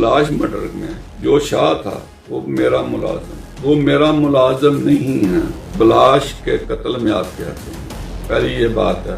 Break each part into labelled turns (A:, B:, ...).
A: बलाश murder में जो शाह था वो मेरा मुलाजिम नहीं है। बलाश के कत्ल में आप क्या कहते हैं? पहली ये बात है,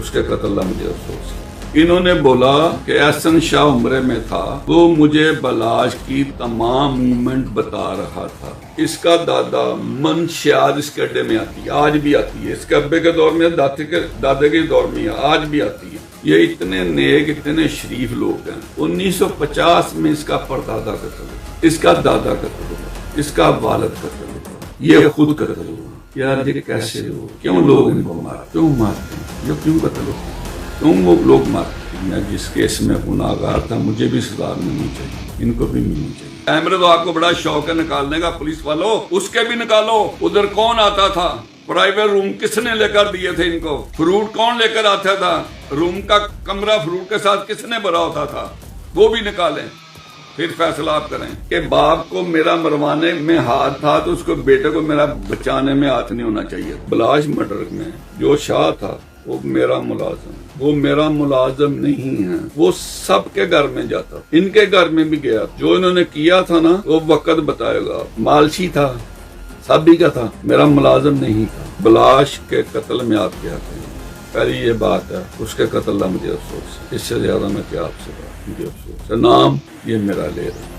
A: उसके कत्ल का मुझे अफसोस है। इन्होंने बोला कि एहसन शाह उम्रे में था, वो मुझे बलाश की तमाम मूवमेंट बता रहा था। इसका दादा मंशियात इसके अड्डे में आती है, आज भी आती है। इसके अब्बे के दौर में, दादे के दौर में, आज भी आती है। ये इतने नेक, इतने शरीफ लोग हैं। 1950 में इसका परदादा कत्ल हुआ, इसका दादा कत्ल हुआ, इसका वालिद कत्ल हुआ, ये खुद कत्ल हुआ। यार ये कैसे लोग, क्यों लोग इनको मारते हैं? ये क्यों कत्ल होते हैं? क्यों वो लोग मारते हैं? मैं जिस केस में गुनाहगार था, मुझे भी सजा मिलनी चाहिए, इनको भी मिलनी चाहिए। कैमरे तो आपको बड़ा शौक है निकालने का, पुलिस वालों, उसके भी निकालो। उधर कौन आता था? प्राइवेट रूम किसने लेकर दिए थे इनको? फ्रूट कौन लेकर आता था? रूम का कमरा फ्रूट के साथ किसने भरा होता था? वो भी निकालें, फिर फैसला आप करें। कि बाप को मेरा मरवाने में हाथ था तो उसको बेटे को मेरा बचाने में हाथ नहीं होना चाहिए। बलाश मर्डर में जो शाह था वो मेरा मुलाजिम नहीं है। वो सबके घर में जाता, इनके घर में भी गया। जो इन्होंने किया था ना, वो वक्त बताएगा। मालशी था, सभी का था, मेरा मुलाजिम नहीं था। बलाश के कत्ल में आप क्या कहते हैं? पहली ये बात है, उसके कत्ल का मुझे अफसोस है। इससे ज्यादा मैं क्या आपसे बात, मुझे अफसोस है। नाम ये मेरा ले रहा,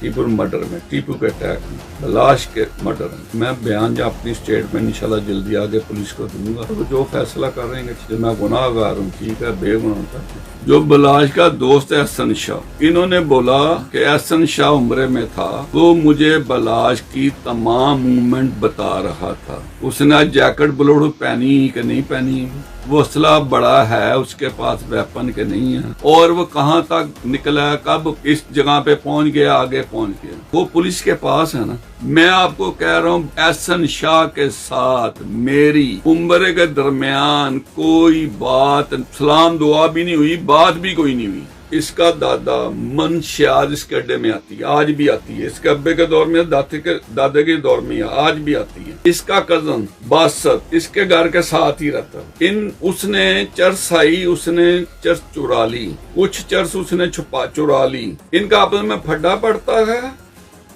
A: टीपू मर्डर में, टीपू के अटैक में, बलाश के मर्डर में। मैं बयान या अपनी स्टेटमेंट इंशाल्लाह जल्दी आगे पुलिस को दूंगा। तो जो फैसला कर रहे हैं, मैं गुनाहगार हूँ, ठीक है, बेगुनाह था। जो बलाश का दोस्त है एहसन शाह, इन्होंने बोला कि एहसन शाह उम्रे में था, वो मुझे बलाश की तमाम मूवमेंट बता रहा था। उसने जैकेट ब्लोड पहनी कि नहीं पहनी, वो असला बड़ा है उसके पास, वेपन के नहीं है, और वो कहाँ तक निकला, कब इस जगह पे पहुंच गया, आगे पहुंच गया, वो पुलिस के पास है ना। मैं आपको कह रहा हूँ, एहसन शाह के साथ मेरी उम्र के दरमियान कोई बात, सलाम दुआ भी नहीं हुई, बात भी कोई नहीं हुई। इसका दादा मंशियात इसके अड्डे में आती है, आज भी आती है। इसके अब्बे के दौर में, दादे के दौर में, आज भी आती है। इसका कजन बासत इसके घर के साथ ही रहता। उसने चर्च आई, उसने चर्च चुरा ली, कुछ चर्च उसने चुरा ली। इनका आपस में फड्डा पड़ता है,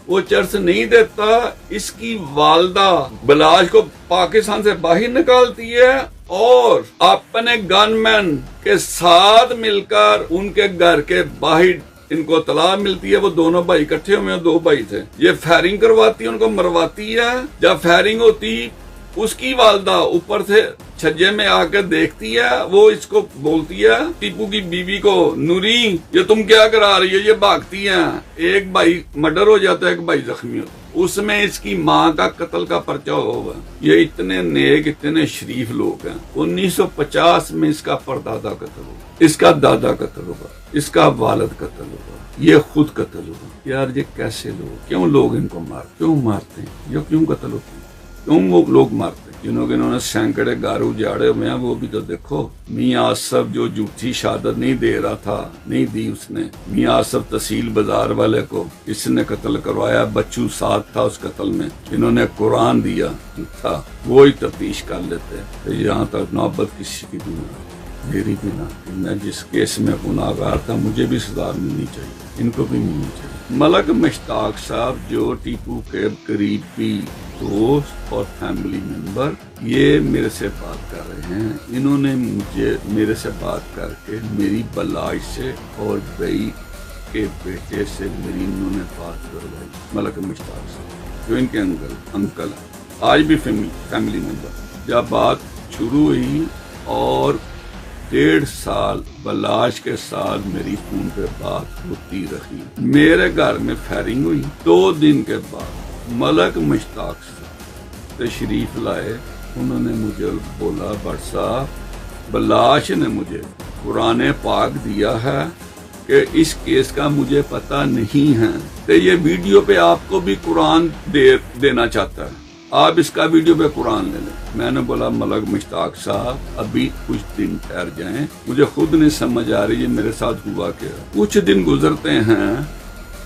A: वो चर्च नहीं देता। इसकी वालदा बलाश को पाकिस्तान से बाहर निकालती है और अपने गनमैन के साथ मिलकर उनके घर के बाहर इनको तलाश मिलती है। वो दोनों भाई इकट्ठे हुए, 2 भाई थे। ये फायरिंग करवाती है, उनको मरवाती है। जब फायरिंग होती, उसकी वालदा ऊपर से छज्जे में आकर देखती है, वो इसको बोलती है, टीपू की बीवी को, नूरी ये तुम क्या करा रही है? ये भागती है। एक भाई मर्डर हो जाता है, एक भाई जख्मी होता है। उसमें इसकी माँ का कत्ल का पर्चा होगा। ये इतने नेक, इतने शरीफ लोग हैं। 1950 में इसका परदादा कत्ल हुआ, इसका दादा कत्ल हुआ, इसका वालिद कत्ल हुआ, ये खुद कत्ल हुआ। यार ये कैसे लोग, क्यों लोग इनको क्यों मारते हैं? ये क्यों कत्ल होते हैं? क्यों वो लोग मारते हैं? जिन्होंने सैकड़े घर उजाड़े हुए हैं, वो भी तो देखो। मियां आसफ जो झूठी शहादत नहीं दे रहा था, नहीं दी उसने। मियां आसफ तहसील बाजार वाले को इसने कत्ल करवाया, बच्चू साथ था उस कत्ल में। इन्होंने कुरान दिया था, वो ही तफ्तीश कर लेते। तो यहाँ तक नौबत किसी की भी ना, मेरी भी ना। मैं जिस केस में गुनाहगार था, मुझे भी सजा मिलनी चाहिए, इनको भी मिलनी चाहिए। मलक मुश्ताक साहब जो टीपू के करीबी दोस्त और फैमिली मेंबर, ये मेरे से बात कर रहे हैं। इन्होंने मेरे से बात करके मेरी बलाश से और बई के बेटे से मेरी इन्होंने बात करवाई। मलक मुश्ताक साहब जो इनके अंकल आज भी फैमिली मेंबर। जब बात शुरू हुई और 1.5 साल बलाश के साथ मेरी फोन पे बात होती रही। मेरे घर में फायरिंग हुई, 2 दिन के बाद मलक मुश्ताक तशरीफ लाए। उन्होंने मुझे बोला, भट्ट साहब बलाश ने मुझे कुरान पाक दिया है कि इस केस का मुझे पता नहीं है, तो ये वीडियो पे आपको भी कुरान देना चाहता है, आप इसका वीडियो पे कुरान ले लें। मैंने बोला, मलक मुश्ताक साहब अभी कुछ दिन ठहर जाएं, मुझे खुद नहीं समझ आ रही है मेरे साथ हुआ क्या। कुछ दिन गुजरते हैं,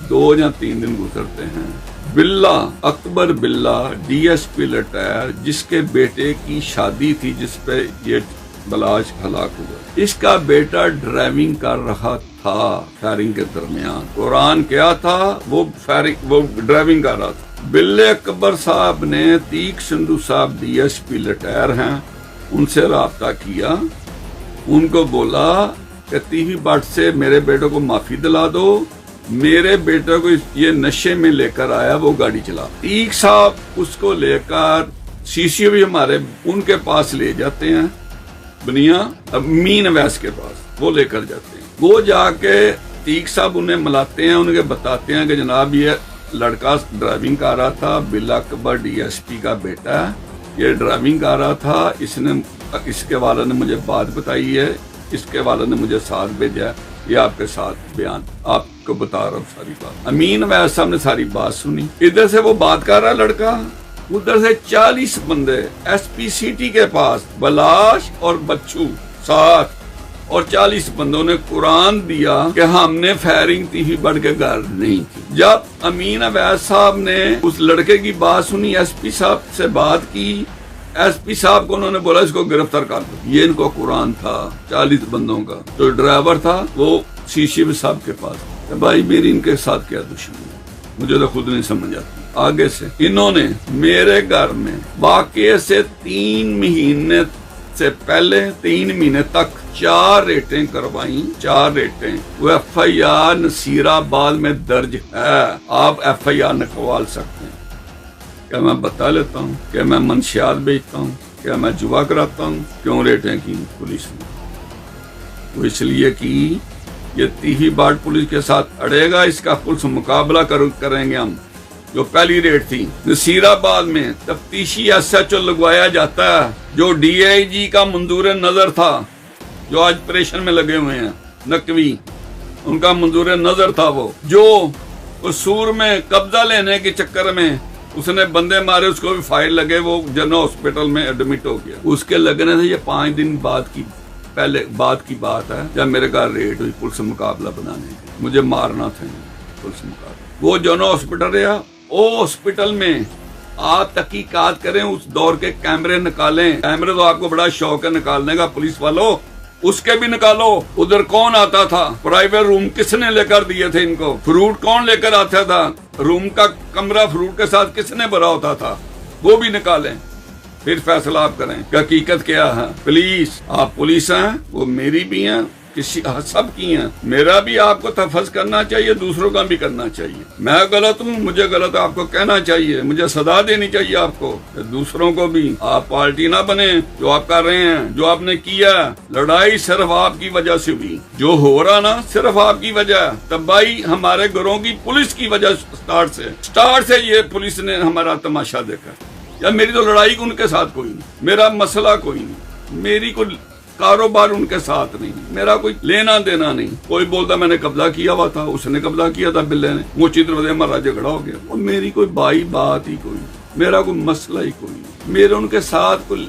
A: 2 या 3 दिन गुजरते हैं। बिल्ला, अकबर बिल्ला DSP रिटायर, जिसके बेटे की शादी थी जिसपे ये बलाश हलाक हुआ, इसका बेटा ड्राइविंग कर रहा था फायरिंग के दरमियान। कुरान क्या था, वो ड्राइविंग कर रहा था। बिल्ले अकबर साहब ने तीक संधू साहब DSP रिटायर हैं, उनसे राब्ता किया, उनको बोला कि तीही भट्ट से मेरे बेटे को माफी दिला दो, मेरे बेटे को ये नशे में लेकर आया, वो गाड़ी चला। तीक साहब उसको लेकर CC भी हमारे उनके पास ले जाते हैं, बनिया मीन अवैस के पास वो लेकर जाते हैं। वो जाके तीक साहब उन्हें मिलाते हैं, उनके बताते हैं कि जनाब ये लड़का ड्राइविंग कर रहा था, बिल्ला अकबर DSP का बेटा है, ये ड्राइविंग कर रहा था, इसके वाले ने मुझे बात बताई है, इसके वाले ने मुझे साथ भेजा है, ये आपके साथ बयान आपको बता रहा हूँ सारी बात। अमीन अवैस साहब ने सारी बात सुनी, इधर से वो बात कर रहा लड़का, उधर से 40 बंदे SP सिटी के पास, बलाश और बच्चू साथ, और 40 बंदों ने कुरान दिया कि हमने फायरिंग तीही बढ़ के घर नहीं की। जब अमीन अवैस साहब ने उस लड़के की बात सुनी, SP साहब से बात की, SP साहब को उन्होंने बोला इसको गिरफ्तार कर दो। ये इनको कुरान था 40 बंदों का। जो ड्राइवर था वो CC साहब के पास, भाई मेरी इनके साथ क्या दुश्मनी है, मुझे तो खुद नहीं समझ आती। आगे से इन्होंने मेरे घर में वाकये से 3 महीने से पहले 3 महीने तक 4 रेटें करवाई, 4 रेटें। वो FIR नसीराबाद में दर्ज है, आप FIR निकलवा सकते हैं। क्या मैं बता लेता हूँ, क्या मैं मंशियात बेचता हूँ, क्या मैं जुआ कराता हूँ? क्यों रेटें की पुलिस ने? वो इसलिए कि ये तीही बाट पुलिस के साथ अड़ेगा, इसका पुलिस मुकाबला करेंगे हम। जो पहली रेट थी नसीराबाद में, तफ्तीशी SHO लगवाया जाता है, जो DIG का मंजूर नजर था, जो आज ऑपरेशन में लगे हुए हैं नकवी, उनका मंजूर नजर था। वो जो कसूर में कब्जा लेने के चक्कर में उसने बंदे मारे, उसको भी फायर लगे, वो जनरल हॉस्पिटल में एडमिट हो गया। उसके लगने से ये 5 दिन बाद की बात है, जब मेरे घर रेड हुई पुलिस मुकाबला बनाने की, मुझे मारना था पुलिस मुकाबला। वो जनरल हॉस्पिटल रहा, वो हॉस्पिटल में आप तहकीकात करें, उस दौर के कैमरे निकालें। कैमरे तो आपको बड़ा शौक है निकालने का पुलिस वालों, उसके भी निकालो। उधर कौन आता था, प्राइवेट रूम किसने लेकर दिए थे इनको, फ्रूट कौन लेकर आता था, रूम का कमरा फ्रूट के साथ किसने भरा होता था, वो भी निकालें, फिर फैसला आप करें कि हकीकत क्या है। प्लीज, आप पुलिस हैं, वो मेरी भी हैं, किसी सब की हैं। मेरा भी आपको तफज करना चाहिए, दूसरों का भी करना चाहिए। मैं गलत हूँ, मुझे गलत आपको कहना चाहिए, मुझे सदा देनी चाहिए आपको। दूसरों को भी आप पार्टी ना बने, जो आप कर रहे हैं, जो आपने किया, लड़ाई सिर्फ आपकी वजह से हुई, जो हो रहा ना सिर्फ आपकी वजह। तबाही हमारे घरों की पुलिस की वजह, स्टार्ट से ये पुलिस ने हमारा तमाशा देखा। या मेरी तो लड़ाई उनके साथ कोई नहीं, मेरा मसला कोई नहीं, मेरी कोई कारोबार उनके साथ नहीं, मेरा कोई लेना देना नहीं। कोई बोलता मैंने कब्जा किया हुआ था, उसने कब्जा किया था बिल्ले ने, मुझे हमारा झगड़ा हो गया। और मेरी कोई बात ही कोई, मेरा कोई मसला ही कोई नहीं, मेरे उनके साथ कोई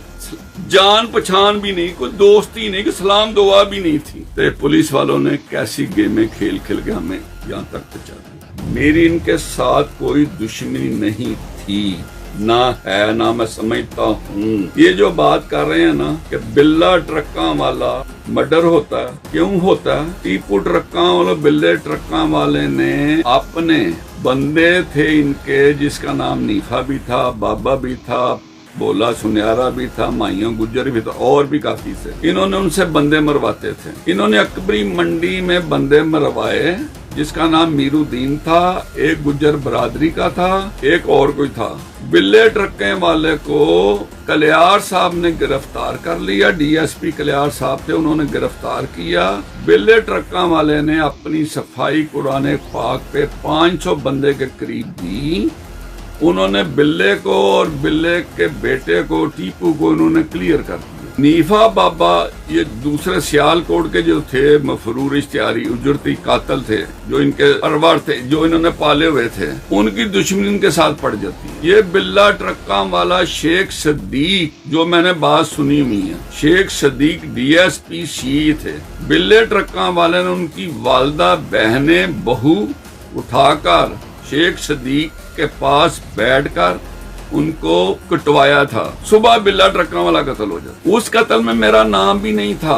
A: जान पहचान भी नहीं, कोई दोस्ती नहीं, कोई सलाम दुआ भी नहीं थी। तो पुलिस वालों ने कैसी गेमें खेल के हमें यहाँ तक पहुंचा। मेरी इनके साथ कोई दुश्मनी नहीं थी, ना है, ना मैं समझता हूँ। ये जो बात कर रहे हैं ना कि बिल्ला ट्रक्का वाला मर्डर होता है, क्यों होता है? टीपू ट्रक्का वाला, बिल्ले ट्रक्का वाले ने अपने बंदे थे इनके, जिसका नाम नीफा भी था, बाबा भी था, बोला सुनियारा भी था, माइयों गुज्जर भी था, और भी काफी थे। इन्होंने उनसे बंदे मरवाते थे। इन्होंने अकबरी मंडी में बंदे मरवाए, जिसका नाम मीरुद्दीन था, एक गुज्जर बरादरी का था, एक और कोई था। बिल्ले ट्रक्के वाले को कलियार साहब ने गिरफ्तार कर लिया, DSP कलियार साहब थे, उन्होंने गिरफ्तार किया। बिल्ले ट्रक्का वाले ने अपनी सफाई कुरान पाक पे 500 बंदे के करीब दी। उन्होंने बिल्ले को और बिल्ले के बेटे को, टीपू को, उन्होंने क्लियर कर दिया। नीफा बाबा ये दूसरे सियालकोट के जो थे, मफरूर इश्तियारी उजरती कातल थे, जो इनके परवर थे, जो इन्होंने पाले हुए थे, उनकी दुश्मनी इनके साथ पड़ जाती। ये बिल्ला ट्रक्का वाला शेख सदीक, जो मैंने बात सुनी हुई है, शेख सदीक DSP सी थे। बिल्ले ट्रक्का वाले ने उनकी वालदा, बहने, बहू उठाकर शेख सदीक के पास बैठकर उनको कटवाया था। सुबह बिल्ला ट्रक्का वाला कत्ल हो जाता। उस कत्ल में मेरा नाम भी नहीं था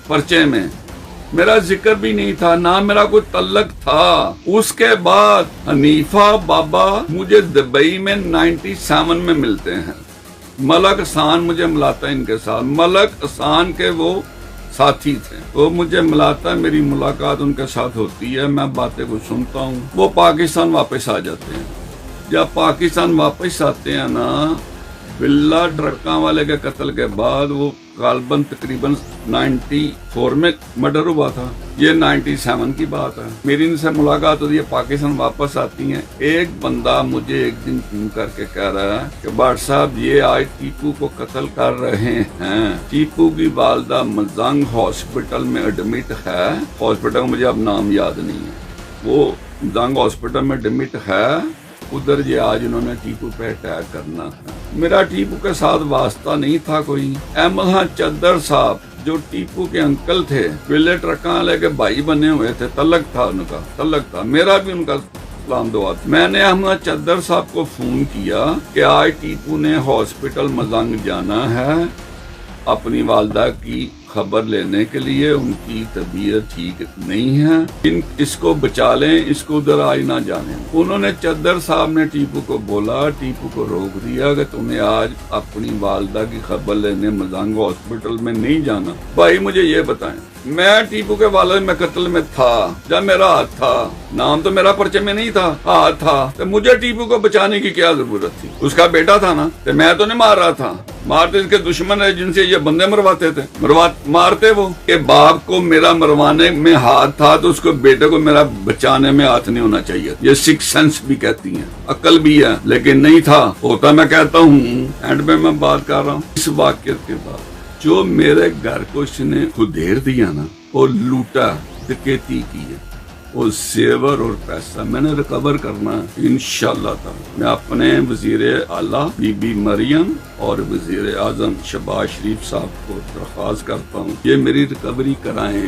A: पर्चे में, मेरा जिक्र भी नहीं था, ना मेरा कोई तल्लक था। उसके बाद हनीफा बाबा मुझे दुबई में 97 में मिलते हैं। मलक हसान मुझे मिलाता है इनके साथ। मलक हसान के वो साथी थे, वो मुझे मिलाता है, मेरी मुलाकात उनके साथ होती है, मैं बातें को सुनता हूँ। वो पाकिस्तान वापस आ जाते हैं। जब पाकिस्तान वापस आते हैं ना, बिल्ला ट्रकों वाले के कत्ल के बाद वो गालबन तकरीबन 94 में मर्डर हुआ था। ये 97 की बात है। मेरी इनसे मुलाकात होती है, पाकिस्तान वापस आती हैं। एक बंदा मुझे एक दिन फोन करके कह रहा है कि भाट साहब ये आज टीपू को कत्ल कर रहे हैं। टीपू की वालदा मजंग हॉस्पिटल में एडमिट है। हॉस्पिटल का मुझे अब नाम याद नहीं है, वो मजंग हॉस्पिटल में एडमिट है। उधर ये आज इन्होंने टीपू पे अटैक करना है। मेरा टीपू के साथ वास्ता नहीं था कोई। अहमद चद्दर साहब जो टीपू के अंकल थे, बिल्ले ट्रका वाले के भाई बने हुए थे, तलक था उनका, तलक था। मेरा भी उनका सलाम दुआ था। मैंने अहमद चद्दर साहब को फोन किया कि आज टीपू ने हॉस्पिटल मजंग जाना है अपनी वालदा की खबर लेने के लिए। उनकी तबीयत ठीक नहीं है, इसको बचा लें, इसको उधर आज ना जाने। उन्होंने चद्दर साहब ने टीपू को बोला, टीपू को रोक दिया कि तुम्हें आज अपनी वालदा की खबर लेने मजंग हॉस्पिटल में नहीं जाना। भाई मुझे ये बताएं, मैं टीपू के वाले में कत्ल में था, जब मेरा हाथ था, नाम तो मेरा पर्चे में नहीं था, हाथ था, तो मुझे टीपू को बचाने की क्या जरूरत थी? उसका बेटा था ना, तो मैं तो नहीं मार रहा था। मारते इसके दुश्मन है जिनसे ये बंदे मरवाते थे, मारते वो। के बाप को मेरा मरवाने में हाथ था तो उसको बेटे को मेरा बचाने में हाथ नहीं होना चाहिए। ये सिक्स सेंस भी कहती हैं, अक्ल भी है, लेकिन नहीं था। होता मैं कहता हूँ। एंड में मैं बात कर रहा हूँ इस वाक्य के बाद, जो मेरे घर को इसने खुदेर दिया ना, और लूटा, डकैती की है, वो जेवर और पैसा मैंने रिकवर करना इंशाल्लाह ताला। मैं अपने वजीर आला बीबी मरियम और वजीर आजम शहबाज शरीफ साहब को दरख्वास्त करता हूँ, ये मेरी रिकवरी कराएं।